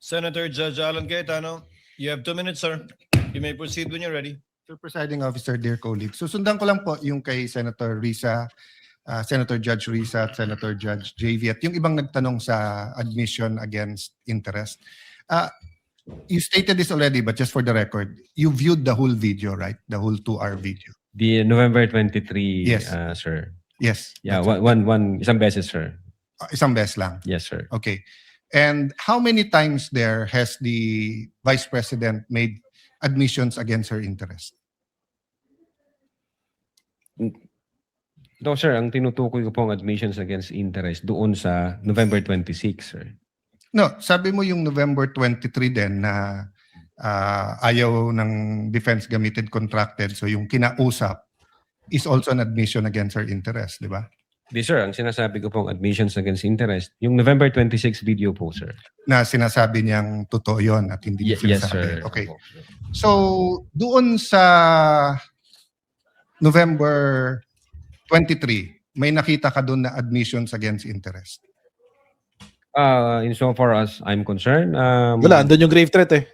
Senator Judge Alan Cayetano, you have 2 minutes, sir. You may proceed when you're ready. Mr. Presiding Officer, dear colleagues, susundan ko lang po yung kay Senator Risa, Senator Judge Risa at Senator Judge JV at yung ibang nagtanong sa admission against interest. You stated this already, but just for the record, you viewed the whole video, right? The whole 2-hour video. The November 23, Yes. Sir. Yes. Yeah, that's isang beses, sir. isang beses lang. Yes, sir. Okay. And how many times there has the Vice President made admissions against her interest? No, sir, ang tinutukoy ko pong admissions against interest doon sa November 26, sir. No, sabi mo yung November 23 din na ayaw ng defense gamitin contracted. So yung kinausap is also an admission against her interest, di ba? Di, sir, ang sinasabi ko pong admissions against interest, yung November 26 video po, sir. Na sinasabi niyang totoo yon at hindi niya Yes, sinasabi. sir. Okay. Opo. So doon sa November 23, may nakita ka doon na admissions against interest? Insofar as I'm concerned, Wala, andun yung grave threat eh.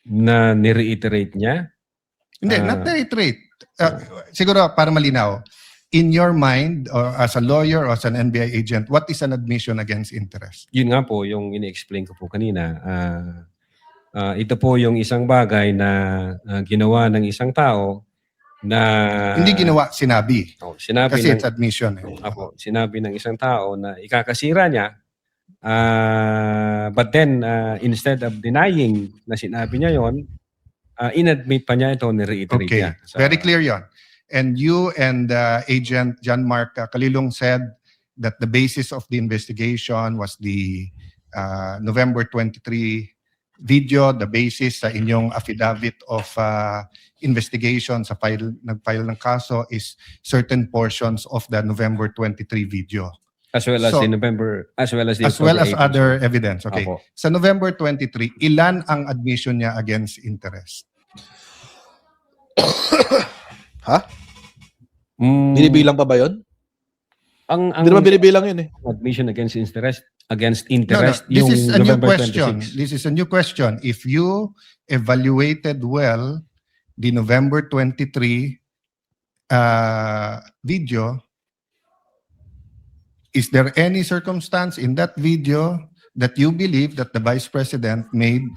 na ni-reiterate niya. Hindi, not reiterate. Siguro para malinaw, in your mind or as a lawyer or as an NBI agent, what is an admission against interest? Yun nga po yung ini-explain ko po kanina. Ito po yung isang bagay na ginawa ng isang tao na Hindi ginawa, sinabi. sinabi Kasi ng, it's admission. sinabi ng isang tao na ikakasira niya, but then instead of denying na sinabi niya yon, inadmit pa niya ito, ni-reiterate Okay, niya. very clear yon. And you and Agent John Mark Kalilong said that the basis of the investigation was the November 23 video, the basis sa inyong affidavit of investigation sa nag-file ng kaso is certain portions of the November 23 video. As well as So, the November, as well as the As well as October 18. other evidence. Okay. Apo. Sa November 23, ilan ang admission niya against interest? Ha? Mm, Binibilang pa ba yun? ang Hindi naman binibilang yun eh. admission against interest No, interest this yung is a new November question. 26. This is a new question. If you evaluated well the November 23 video, is there any circumstance in that video that you believe that the Vice President made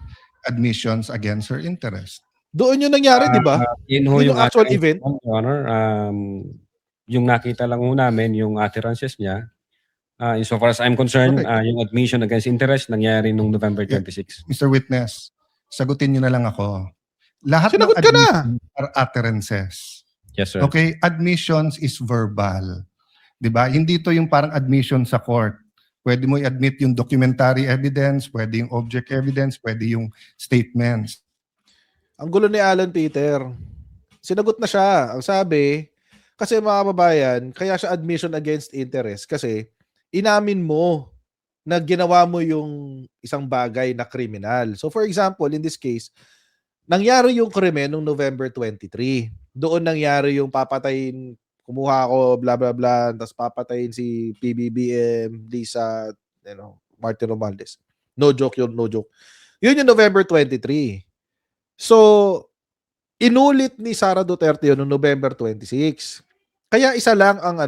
admissions against her interest? Doon yung nangyari, di ba? Yun ho Yun yung yung actual ating- event? Your Honor, yung nakita lang ho namin, yung utterances niya, insofar as I'm concerned, Correct. yung admission against interest nangyari nung November 26. Mr. Witness, sagutin niyo na lang ako. Lahat Sinagot ka na. admissions are utterances. Yes, sir. Okay, admissions is verbal. 'Di ba? Hindi to yung parang admission sa court. Pwede mo i-admit yung documentary evidence, pwede yung object evidence, pwede yung statements. Ang gulo ni Alan Peter. Sinagot na siya. Ang sabi, kasi mga kababayan, kaya siya admission against interest kasi inamin mo na ginawa mo yung isang bagay na kriminal. So for example, in this case, nangyari yung krimen noong November 23. Doon nangyari yung papatayin, kumuha ako, bla bla bla, tapos papatayin si PBBM, Lisa, Martin Romualdez. No joke yun, no joke. Yun yung November 23. So, inulit ni Sara Duterte yun noong November 26. Kaya isa lang ang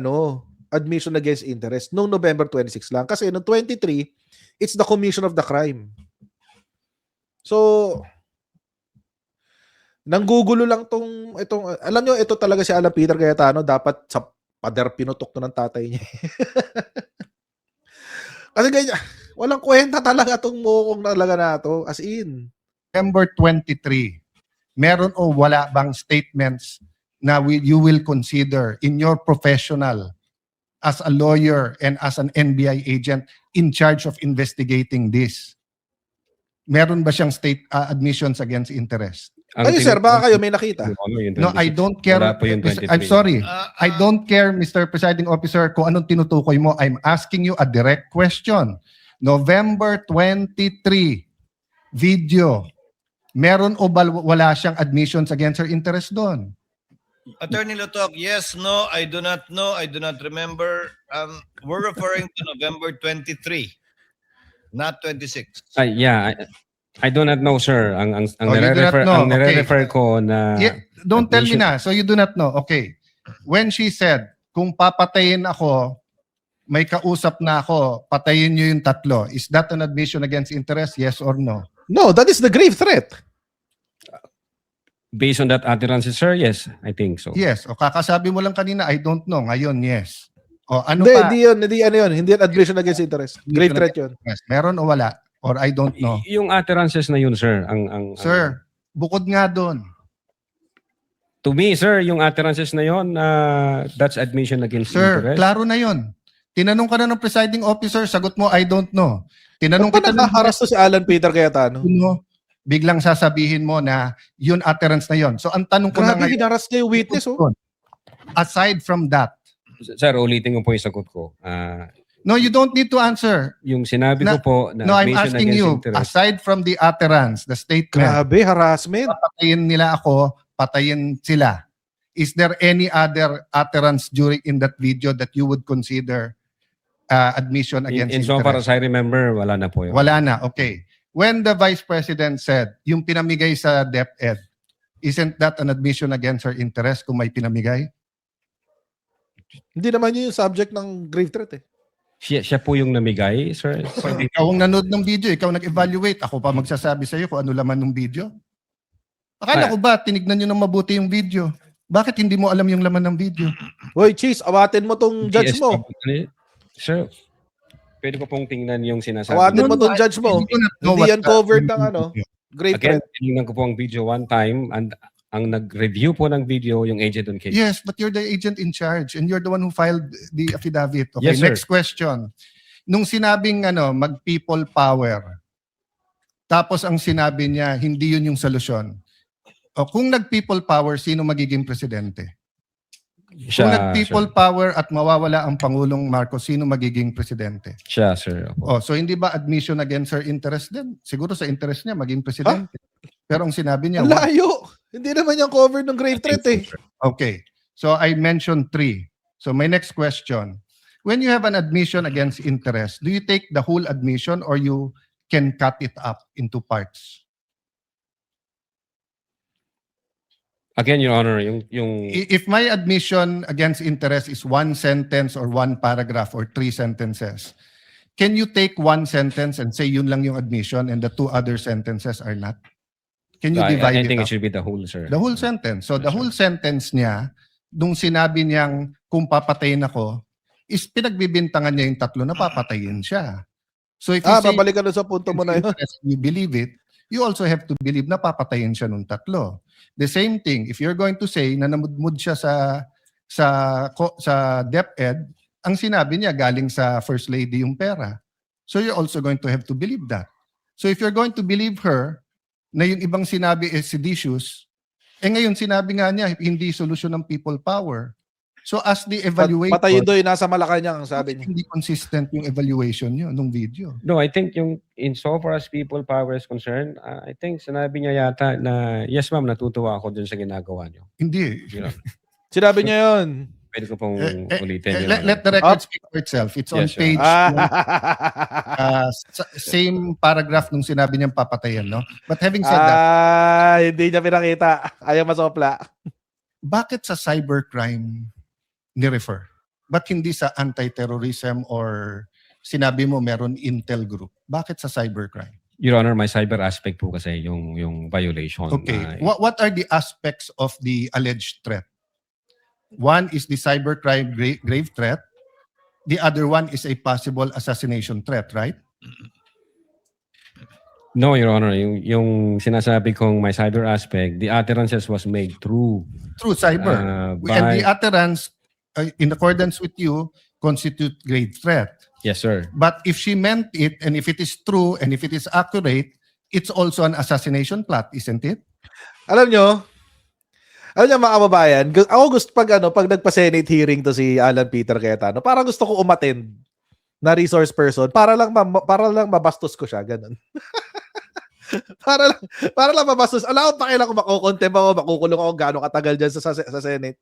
admission against interest noong November 26 lang. Kasi noong 23, it's the commission of the crime. So, nanggugulo lang itong, alam nyo, ito talaga si Alan Peter Cayetano, dapat sa pader pinutok to ng tatay niya. Kasi ganyan, walang kwenta talaga itong mukong talaga na to. As in. November 23, meron o wala bang statements na you will consider in your professional as a lawyer and as an NBI agent in charge of investigating this? Meron ba siyang admissions against interest? Ayun sir, baka kayo may nakita. No, I don't care. Wala po yung 23. I'm sorry. I don't care, Mr. Presiding Officer, kung anong tinutukoy mo. I'm asking you a direct question. November 23 video. Meron o wala siyang admissions against her interest doon? Attorney Lotok, yes, no, I do not know, I do not remember. We're referring to November 23. not 26. Yeah, I do not know, sir. Ang Oh, you do not know. ang Okay. nire-refer ko na Yeah, don't tell me admission- na. So you do not know. Okay. When she said, kung papatayin ako, may kausap na ako, patayin niyo yung tatlo. Is that an admission against interest? Yes or no? No, that is the grave threat. based on that utterance, sir, yes, I think so. Yes. O kakasabi mo lang kanina, I don't know. Ngayon, yes. O ano Hindi, pa? hindi yun. Hindi yan admission against interest. Grave threat yun. Yes. Meron o wala? Or I don't know. Yung utterances na yun, sir, Sir, bukod nga doon. to me, sir, yung utterances na yun, that's admission against Sir, interest. klaro na yon. Tinanong ka na ng presiding officer, sagot mo, I don't know. Tinanong Ano pa kita ng nakaharas to si Alan Peter Cayetano? biglang sasabihin mo na yun utterance na yon. So ang tanong ko na Grabe, ngayon, hinaras niya yung witness, oh. aside from that, Sir, ulitin ko po yung sagot ko. no, you don't need to answer. Yung sinabi ko po na No, I'm admission asking against you, interest. aside from the utterance, the statement, Grabe, harassment. patayin nila ako, patayin sila. Is there any other utterance during in that video that you would consider admission against In so far interest? as I remember, wala na po yun. Wala na, okay. When the Vice President said, yung pinamigay sa DepEd, isn't that an admission against her interest kung may pinamigay? Hindi naman yun yung subject ng grave threat, eh. Siya po yung namigay, sir. So, ikaw ang nanood ng video, ikaw nag-evaluate, ako pa magsasabi sa iyo kung ano laman ng video. Akala ko ba, tinignan nyo ng mabuti yung video? Bakit hindi mo alam yung laman ng video? Hoy, Cheese, awatin mo tong judge mo. Sir, pwede ko pong tingnan yung sinasabi. Awatin niyo. mo tong judge mo. You do not know Hindi what yan covered ng ano. Grave Again, threat. tinignan ko po ang video one time and ang nag-review po ng video yung agent on case. Yes, but you're the agent in charge and you're the one who filed the affidavit. Okay, Yes, sir. next question. Nung sinabing mag-people power, tapos ang sinabi niya, hindi yun yung solusyon. O kung nag-people power, sino magiging presidente? Kung nag-people power at mawawala ang Pangulong Marcos, sino magiging presidente? Siya, sir. O, so hindi ba admission against her interest din? Siguro sa interest niya, maging presidente. Pero ang sinabi niya, Ang layo. Hindi naman yung covered ng grave threat, eh. okay. So I mentioned 3. So my next question, when you have an admission against interest, do you take the whole admission or you can cut it up into parts? Again, Your Honor, yung If my admission against interest is 1 sentence or 1 paragraph or 3 sentences, can you take 1 sentence and say yun lang yung admission and the 2 other sentences are not? Can you divide I think it it up? should be the whole, sir. The whole sentence. So the Yes, whole sentence niya, nung sinabi niyang kung papatayin ako, is pinagbibintangan niya yung tatlo na papatayin siya. So if you say Babalik ka na sa punto mo na yun. you believe it, you also have to believe na papatayin siya nung tatlo. The same thing, if you're going to say na namudmud siya sa DepEd, ang sinabi niya galing sa First Lady yung pera. So you're also going to have to believe that. So if you're going to believe her na yung ibang sinabi is seditious, ngayon sinabi nga niya hindi solusyon ng people power. So as the evaluator, Patayin doy, nasa Malacanang, ang sabi niya. hindi consistent yung evaluation niyo nung video. No, I think yung in so far as people power is concerned, I think sinabi niya yata na, yes ma'am, natutuwa ako dun sa ginagawa niyo. Hindi. You know, Sinabi niya yun. pwede ko pong ulitin. Your Let the Honor. record speak for itself. It's on Yes, sir. page same paragraph nung sinabi niyang papatayan, no? But having said that, Hindi niya pinakita. Ayaw masopla. bakit sa cybercrime ni-refer? Ba't hindi sa anti-terrorism or sinabi mo meron intel group? Bakit sa cybercrime? Your Honor, my cyber aspect po kasi yung violation. Okay. What are the aspects of the alleged threat? One is the cybercrime grave threat. The other one is a possible assassination threat, right? No, Your Honor, yung sinasabi kong my cyber aspect, the utterances was made through Through cyber. And the by, utterance, in accordance with you, constitute grave threat. yes sir. But if she meant it, and if it is true, and if it is accurate, it's also an assassination plot, isn't it? Alam nyo mga kababayan, ako gusto pag nagpa-Senate hearing to si Alan Peter Cayetano, parang gusto ko umattend na resource person para lang mabastos ko siya, ganun. para lang mabastos. Alam ko pakialam ko makukontem ako, makukulong ako gaano katagal diyan sa Senate.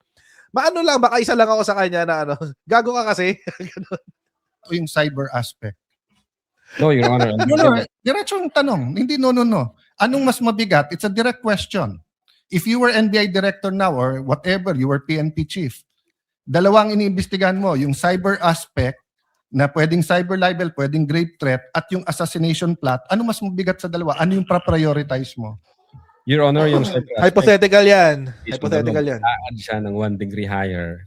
Maano lang, baka isa lang ako sa kanya na gago ka kasi. O yung cyber aspect. No, Your Honor. No, diretsong tanong. Hindi no. Anong mas mabigat? It's a direct question. If you were NBI director now or whatever, you were PNP chief, dalawang iniimbestigahan mo, yung cyber aspect na pwedeng cyber libel, pwedeng grave threat, at yung assassination plot, ano mas mabigat sa dalawa? Ano yung prioritize mo? Your Honor, yung Hypothetical yan. is Hypothetical yan. mag-add siya ng 1 degree higher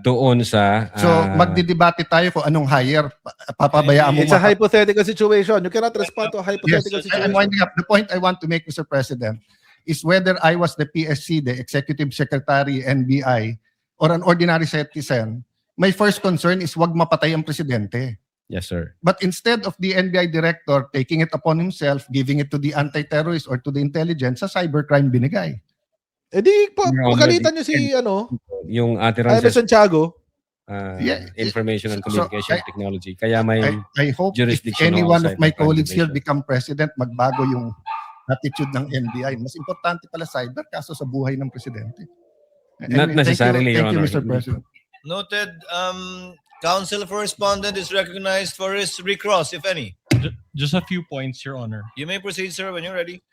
doon sa... So, magdidebate tayo kung anong higher. Papabayaan mo. It's a hypothetical situation. You cannot respond to a hypothetical I'm situation. winding up. The point I want to make, Mr. President, is whether I was the PSC, the Executive Secretary, NBI, or an ordinary citizen, my first concern is wag mapatay ang presidente. Yes, sir. But instead of the NBI director taking it upon himself, giving it to the anti-terrorist or to the intelligence, sa cybercrime binigay. Eh di, Your Honor, pagalitan nyo si, Yung Jaime utterances, Santiago. Yeah. Information and So, communication technology. Kaya may I hope if jurisdiction any on one of my cybercrime colleagues here division. become president, magbago yung attitude ng NBI. Mas importante pala cyber kaso sa buhay ng presidente. Not necessarily, thank you, Your Mr. Honor. President. Noted. Council for respondent is recognized for his recross, if any. Just a few points, Your Honor. You may proceed, sir, when you're ready.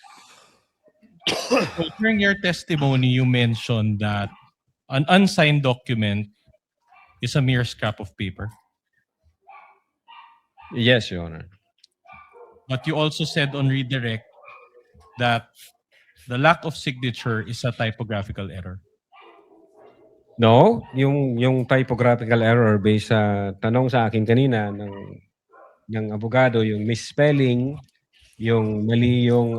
So during your testimony, you mentioned that an unsigned document is a mere scrap of paper. Yes, Your Honor. But you also said on redirect that the lack of signature is a typographical error. No, yung typographical error based sa tanong sa akin kanina ng abogado, yung misspelling, yung mali yung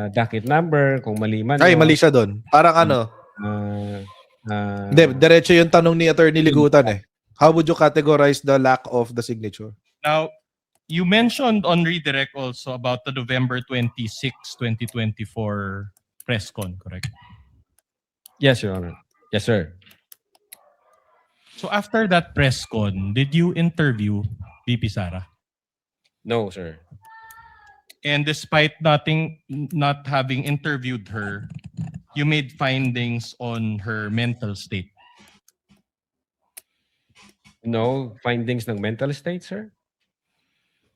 docket number, kung mali man. Ay, yun, mali siya doon. Parang ano. Hindi, diretso yung tanong ni Attorney Ligutan eh. How would you categorize the lack of the signature? Now, you mentioned on redirect also about the November 26, 2024 press con, correct? Yes, Your Honor. Yes, sir. So after that press con, did you interview VP Sara? No, sir. And despite not having interviewed her, you made findings on her mental state. No findings ng mental state, sir?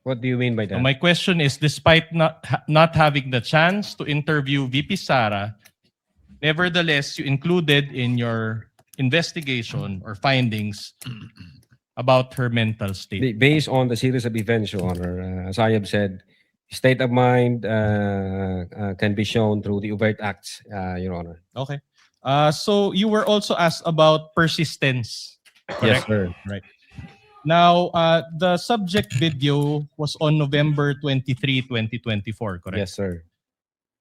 What do you mean by So that? my question is, despite not having the chance to interview VP Sara, nevertheless, you included in your investigation or findings about her mental state. Based on the series of events, Your Honor, as I have said, state of mind can be shown through the overt acts, Your Honor. Okay. So you were also asked about persistence. Yes, Correct? sir. Right. Now, the subject video was on November 23, 2024, correct? Yes, sir.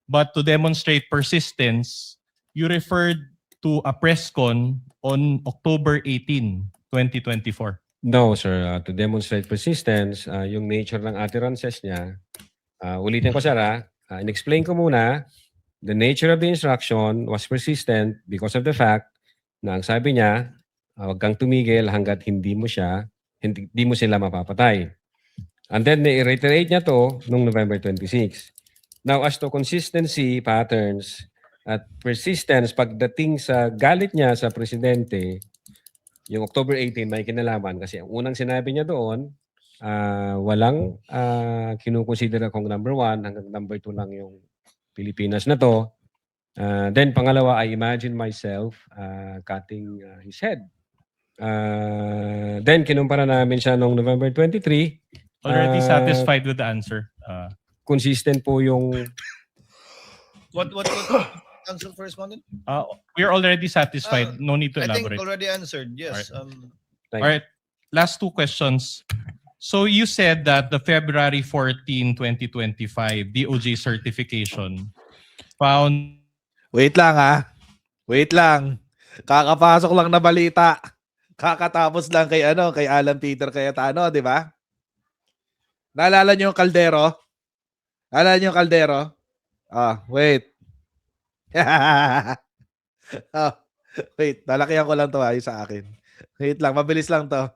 But to demonstrate persistence, you referred to a press con on October 18, 2024. No, sir. To demonstrate persistence, yung nature ng utterances niya, ulitin ko, sir, in-explain ko muna, the nature of the instruction was persistent because of the fact na ang sabi niya, huwag kang tumigil hanggat hindi mo sila mapapatay. And then, i-reiterate niya to nung November 26. Now, as to consistency, patterns, at persistence, pagdating sa galit niya sa presidente, yung October 18 may kinalaman kasi ang unang sinabi niya doon, walang kinukonsidera kong number 1 hanggang number 2 lang yung Pilipinas na to. Then pangalawa, I imagine myself cutting his head. Then kinumpara namin siya noong November 23. Already satisfied with the answer. Consistent po yung... What council for respondent? We're already satisfied. No need to I think elaborate. already answered. Yes. Thank All right. Last two questions. So you said that the February 14, 2025 DOJ certification found... Wait lang Wait lang. Kakapasok lang na balita. Kakatapos lang kay Alan Peter Cayetano, di ba? Naalala niyo yung Caldero? Wait. Wait, lalakihan ko lang to yung sa akin. Wait lang, mabilis lang to.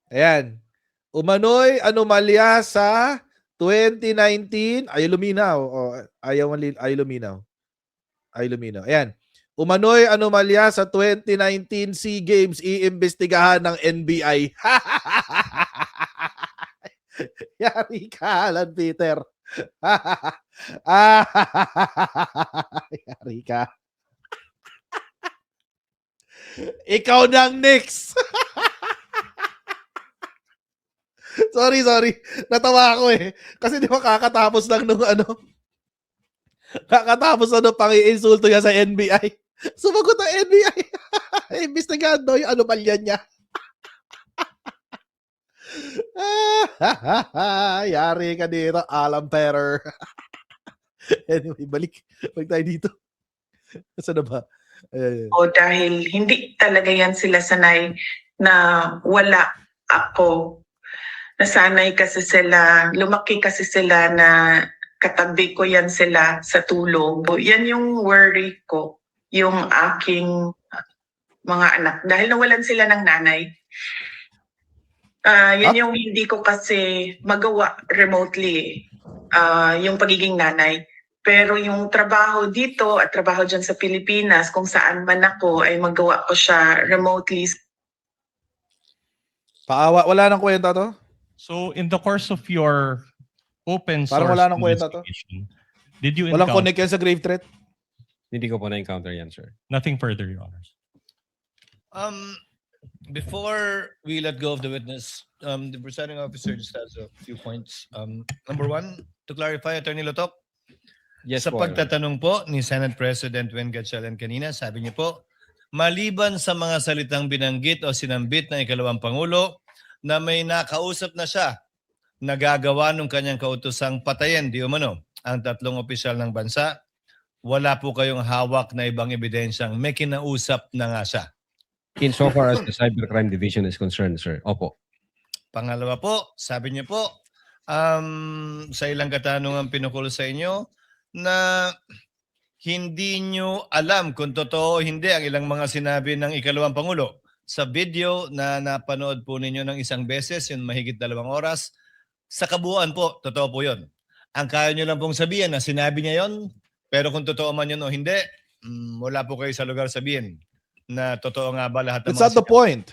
Ayan. Umano'y anomalya sa 2019. Ay luminaw. Ay luminaw. Ayan. Umano'y anomalya sa 2019 SEA Games iimbestigahan ng NBI. Yari ka, Alan Peter. Yari ka. Ikaw nang next. sorry. Natawa ako eh. Kasi di ba kakatapos lang nung ano. Kakatapos na nung pang-iinsulto niya sa NBI. Sumagot ang NBI. Imbestigahan daw yung anomalya niya. Yari ka dito, Alan Peter. Anyway, balik tayo dito. Saan na ba? O dahil hindi talaga yan sila sanay na wala ako. Nasanay kasi sila, lumaki kasi sila na katabi ko yan sila sa tulog. Yan yung worry ko, yung aking mga anak. Dahil nawalan sila ng nanay. Yan yung hindi ko kasi magawa remotely, yung pagiging nanay. Pero yung trabaho dito at trabaho dyan sa Pilipinas, kung saan man ako, ay magawa ko siya remotely. Paawa, wala nang kwenta to? So in the course of your open source Parang wala nang kwenta to. investigation, did you Walang encounter connect yan sa grave threat? Hindi ko po na-encounter yan, sir. nothing further, Your Honors? Before we let go of the witness, the presiding officer just has a few points. Number one, to clarify, Attorney Lotok, Yes sa po, Your Honor. pagtatanong po ni Senate President Wen Gatchalian kanina, sabi niyo po, maliban sa mga salitang binanggit o sinambit ng ikalawang Pangulo na may nakausap na siya nagagawa ng kanyang kautosang patayin, di umano, ang tatlong opisyal ng bansa, wala po kayong hawak na ibang ebidensyang may kinausap na nga siya. Insofar as the Cybercrime Division is concerned, sir. Opo. Pangalawa po, sabi niyo po, sa ilang katanungan pinukul sa inyo, na hindi nyo alam kung totoo o hindi ang ilang mga sinabi ng ikalawang Pangulo. Sa video na napanood po ninyo ng isang beses, yung mahigit 2 oras, sa kabuuan po, totoo po yun. Ang kaya nyo lang pong sabihin na sinabi niya yon, pero kung totoo man yun o hindi, wala po kayo sa lugar sabihin na totoo nga ba lahat ng It's mga not the point.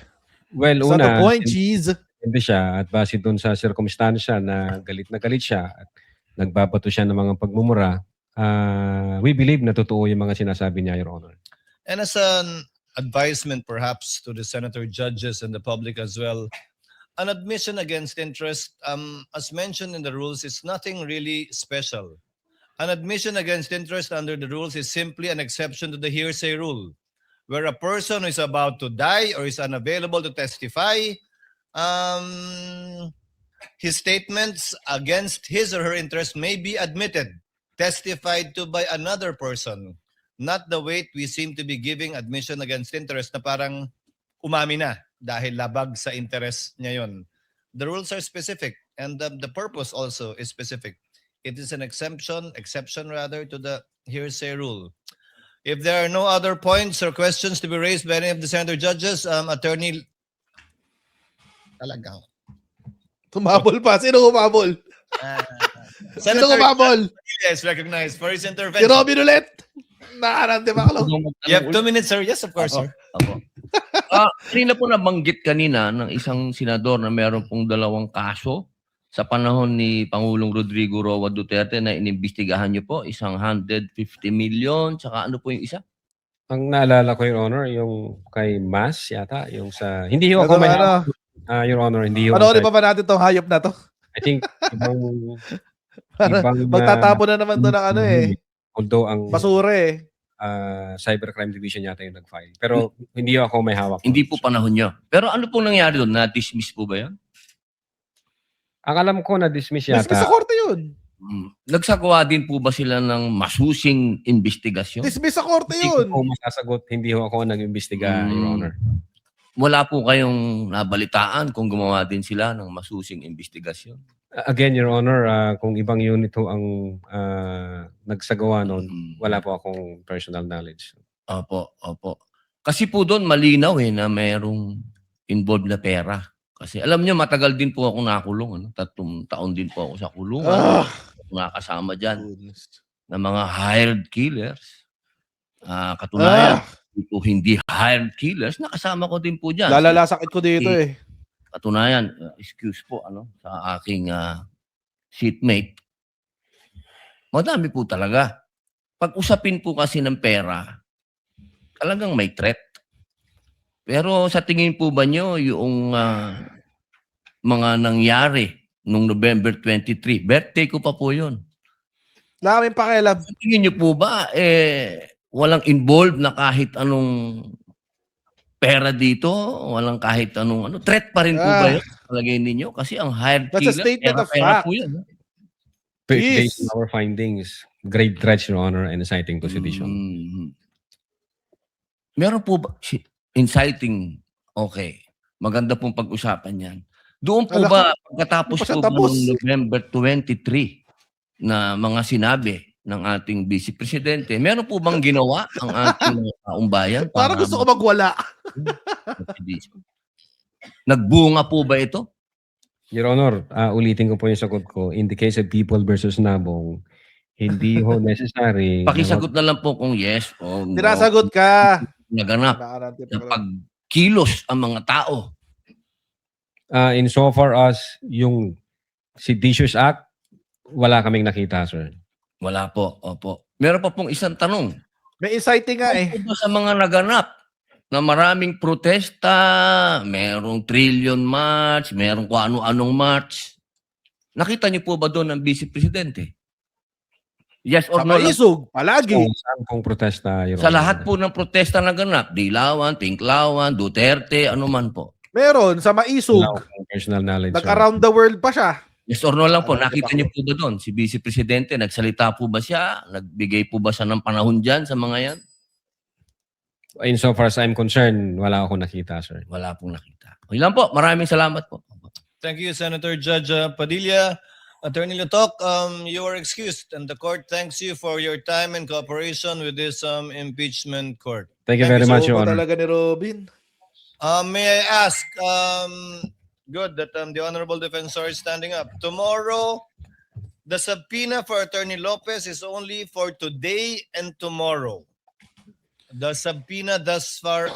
Well, It's not the una, point, cheese. hindi siya at base doon sa circumstansya na galit siya at nagbabato siya ng mga pagmumura, we believe na totoo yung mga sinasabi niya, Your Honor. And as an advisement perhaps to the senator judges and the public as well, an admission against interest, as mentioned in the rules, is nothing really special. An admission against interest under the rules is simply an exception to the hearsay rule, where a person who is about to die or is unavailable to testify, his statements against his or her interest may be admitted, testified to by another person, not the weight we seem to be giving admission against interest na parang umami na dahil labag sa interest niya yon. The rules are specific and the purpose also is specific. It is an exception rather to the hearsay rule. If there are no other points or questions to be raised by any of the senator judges, Attorney talagang. Tumabol pa. Sino humabol? Sino Senator humabol? is recognized for his Si intervention. Robin ulit. Nakarante ba ako? You have 2 minutes, sir. Yes, of course, sir. Opo. Kanina po nabanggit kanina ng isang senador na meron pong 2 kaso sa panahon ni Pangulong Rodrigo Roa Duterte na inimbestigahan niyo po, isang 150 million, tsaka ano po yung isa? Ang naalala ko, Your Honor, yung kay Mas yata, yung sa... Hindi ho ako may... Your Honor, hindi ho. Ano ba natin tong hayop na to? I think ibang... Magtatapon na naman to ng ano eh. Although ang Basura eh. Cybercrime Division yata yung nag-file. Pero hindi ako may hawak. Hindi po panahon niyo. Pero ano pong nangyari doon? Na-dismiss po ba yan? Ang alam ko na-dismiss Dismiss yata. sa korte yun. Nagsagawa din po ba sila ng masusing investigasyon? Dismiss sa korte Hindi ko yun. po masasagot. Hindi ho ako nag-imbestiga, Your Honor. Wala po kayong nabalitaan kung gumawa din sila ng masusing investigasyon? Again, Your Honor, kung ibang unit ho ang nagsagawa noon, wala po akong personal knowledge. Opo. Kasi po doon malinaw na mayroong involved na pera. Kasi alam niyo, matagal din po ako nakulong. 3 taon din po ako sa kulungan. Nakasama dyan ng mga hired killers. Katunayan, ito hindi hired killers, nakasama ko din po dyan. Lalala sakit ko dito eh. Katunayan, excuse po sa aking seatmate. Madami po talaga. Pag usapin po kasi ng pera, talagang may threat. Pero sa tingin po ba nyo yung mga nangyari nung November 23, birthday ko pa po yun. Wala kaming pakialam. Sa tingin nyo po ba, walang involved na kahit anong pera dito, walang kahit anong threat pa rin po ba yun? Palagay ninyo? Kasi ang hired That's a killer, statement of pera fact. po yun. Based Yes. on our findings, grave threats, Your Honor, and inciting to sedition. Meron po ba, inciting, okay. Maganda pong pag-usapan yan. Doon po Ala, ba, pagkatapos hindi pa siya po ba tapos. ng November 23 na mga sinabi ng ating Vice Presidente, meron po bang ginawa ang ating taong bayan? Parang gusto ko magwala. Nagbunga po ba ito? Your Honor, ulitin ko po yung sagot ko. In the case of People versus Nabong, hindi ho necessary. Pakisagot na lang po kung yes o no. Tinasagot ka. Naganap Nakarantin na pa lang. pagkilos ang mga tao. Insofar as yung Seditious Act, wala kaming nakita, sir. Wala po. Opo. Meron pa pong isang tanong. May inciting nga eh. Ano ba sa mga naganap na maraming protesta, merong trillion march, merong kung ano-anong march? Nakita niyo po ba doon ang Vice Presidente? Yes or Sa no? lang? maisog, palagi. Kung saan pong protesta, Your Sa Honor? lahat po ng protesta na ganap, Dilawan, Tinklawan, Duterte, ano man po. Meron, sa maisog. Wala akong personal knowledge, sir. Nag-around the world pa siya. Yes or no lang po, Alam ko nakita pa niyo po ba doon? Si Vice Presidente, nagsalita po ba siya? Nagbigay po ba siya ng panahon dyan sa mga yan? Insofar as I'm concerned, wala akong nakita, sir. Wala pong nakita. Okay lang po, maraming salamat po. Thank you, Senator Judge Padilla. Attorney Lutok, you are excused and the court thanks you for your time and cooperation with this impeachment court. Thank you very much, Gusto Your ko Honor. talaga ni Robin. May I ask, good that the Honorable Defensor is standing up. Tomorrow, the subpoena for Attorney Lopez is only for today and tomorrow. The subpoena thus far,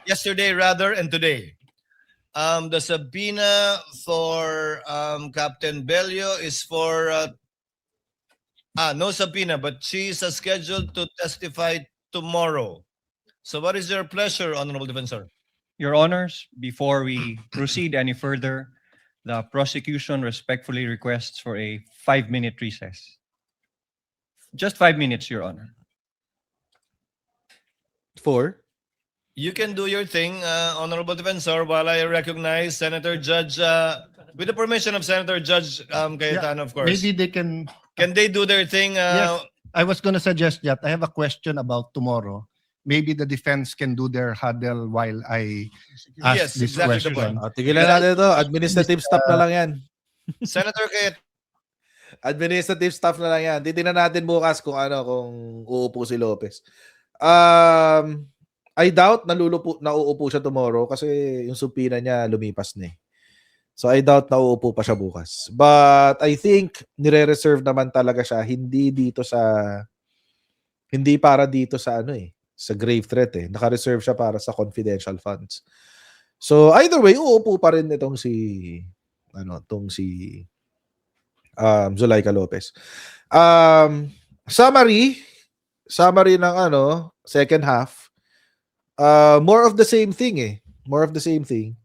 yesterday rather, and today. The subpoena for Captain Bello is for no subpoena, but she is scheduled to testify tomorrow. So what is your pleasure, Honorable Defensor? Your Honors, before we proceed any further, the prosecution respectfully requests for a 5-minute recess. Just 5 minutes, Your Honor. For? You can do your thing, Honorable Defensor, while I recognize Senator Judge, with the permission of Senator Judge Cayetano, of course. Maybe they can. Can they do their thing? Yes. I was going to suggest that. I have a question about tomorrow. Maybe the defense can do their huddle while I ask Yes, this exactly the question. point. Tigilan natin ito. Administrative staff na lang yan. Senator Cayetano, Administrative staff na lang yan. Titignan natin bukas kung kung uupo si Lopez. I doubt nauupo siya tomorrow kasi yung subpoena niya lumipas na eh. So I doubt nauupo pa siya bukas. But I think nire-reserve naman talaga siya hindi para dito sa sa grave threat eh. Naka-reserve siya para sa confidential funds. So either way uupo pa rin itong si Zulaika Lopez. Summary ng second half. More of the same thing eh. More of the same thing.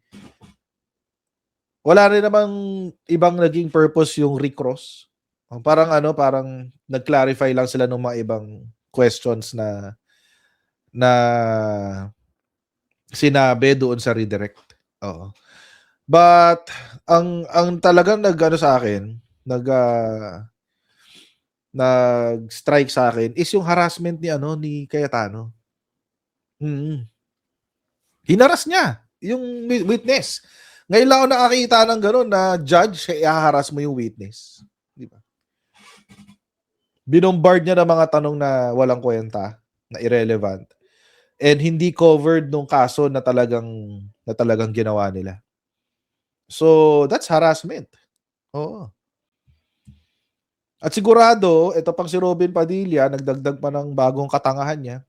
Wala rin namang ibang naging purpose yung recross. Parang nag-clarify lang sila ng mga ibang questions na sinabi doon sa redirect. Oo. But ang talagang sa akin, nag-strike sa akin is yung harassment ni Cayetano. Hinaras niya yung witness. Ngayon lang ako nakakita ng gano'n na judge, i-harass mo yung witness. Di ba? Binombard niya ng mga tanong na walang kwenta, na irrelevant. And hindi covered nung kaso na talagang ginawa nila. So, that's harassment. Oo. At sigurado, ito pang si Robin Padilla, nagdagdag pa ng bagong katangahan niya.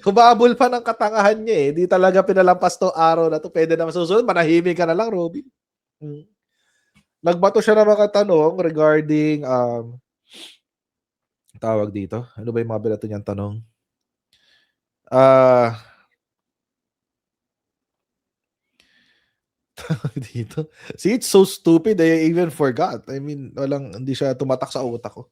Humabol pa ng katangahan niya eh. Di talaga pinalampas to araw na to. Pwede na masusunod. Manahimik ka na lang, Robin. Nagbato siya ng mga tanong regarding tawag dito. Ano ba yung mga binato niyang tanong? Dito. See, it's so stupid. I even forgot. I mean, hindi siya tumatak sa utak ko.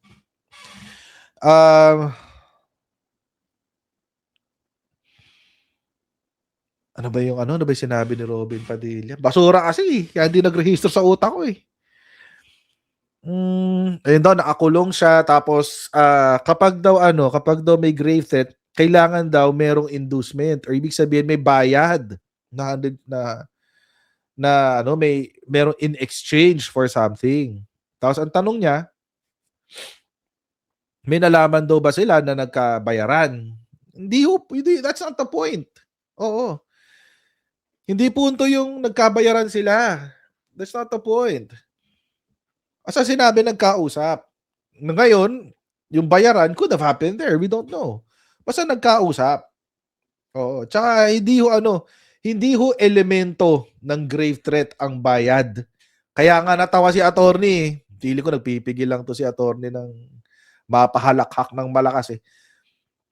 Ano ba yung sinabi ni Robin Padilla? Basura kasi, kaya hindi nag-register sa utak ko eh. Ayun daw, nakakulong siya, tapos kapag daw may grave threat, kailangan daw merong inducement, or ibig sabihin may bayad merong in exchange for something. Tapos ang tanong niya, may nalaman daw ba sila na nagkabayaran? Hindi, that's not the point. Oo. Hindi punto yung nagkabayaran sila. That's not the point. Asa sinabi nagkausap. Ngayon, yung bayaran could have happened there. We don't know. Basta nagkausap. Oo. Tsaka hindi ho elemento ng grave threat ang bayad. Kaya nga natawa si attorney. Feeling ko nagpipigil lang to si attorney ng mapahalakhak ng malakas eh.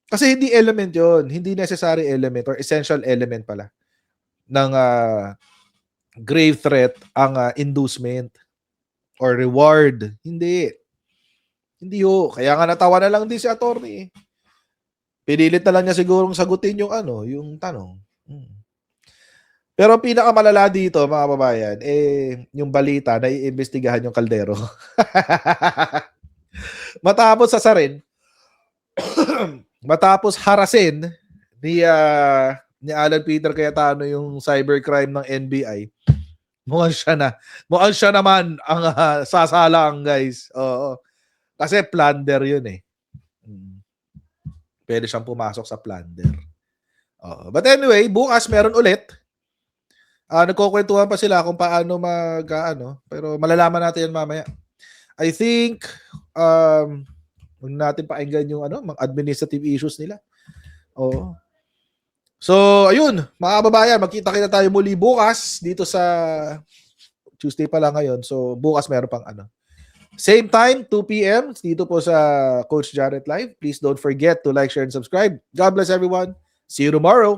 Kasi hindi element yon, hindi necessary element or essential element pala ng grave threat ang inducement or reward. Hindi ho. Kaya nga natawa na lang din si attorney. Pinilit na lang niya sigurong sagutin yung yung tanong. Pero pinakamalala dito, mga babayan, yung balita na iimbestigahan yung kaldero. Matapos sasarin, matapos harasin ni Alan Peter Cayetano yung cybercrime ng NBI, mukhang siya naman ang sasalang, guys. Oo. Kasi plunder yun eh. Pwede siyang pumasok sa plunder. Oo. But anyway, bukas meron ulit. Nagkukwentuhan pa sila kung paano pero malalaman natin yan mamaya. I think huwag natin pakinggan yung mga administrative issues nila. Oo. So, ayun, mga kababayan, magkita-kita tayo muli bukas dito sa Tuesday pa lang ngayon. So, bukas meron pang same time, 2 p.m. dito po sa Coach Jared Live. Please don't forget to like, share, and subscribe. God bless everyone. See you tomorrow.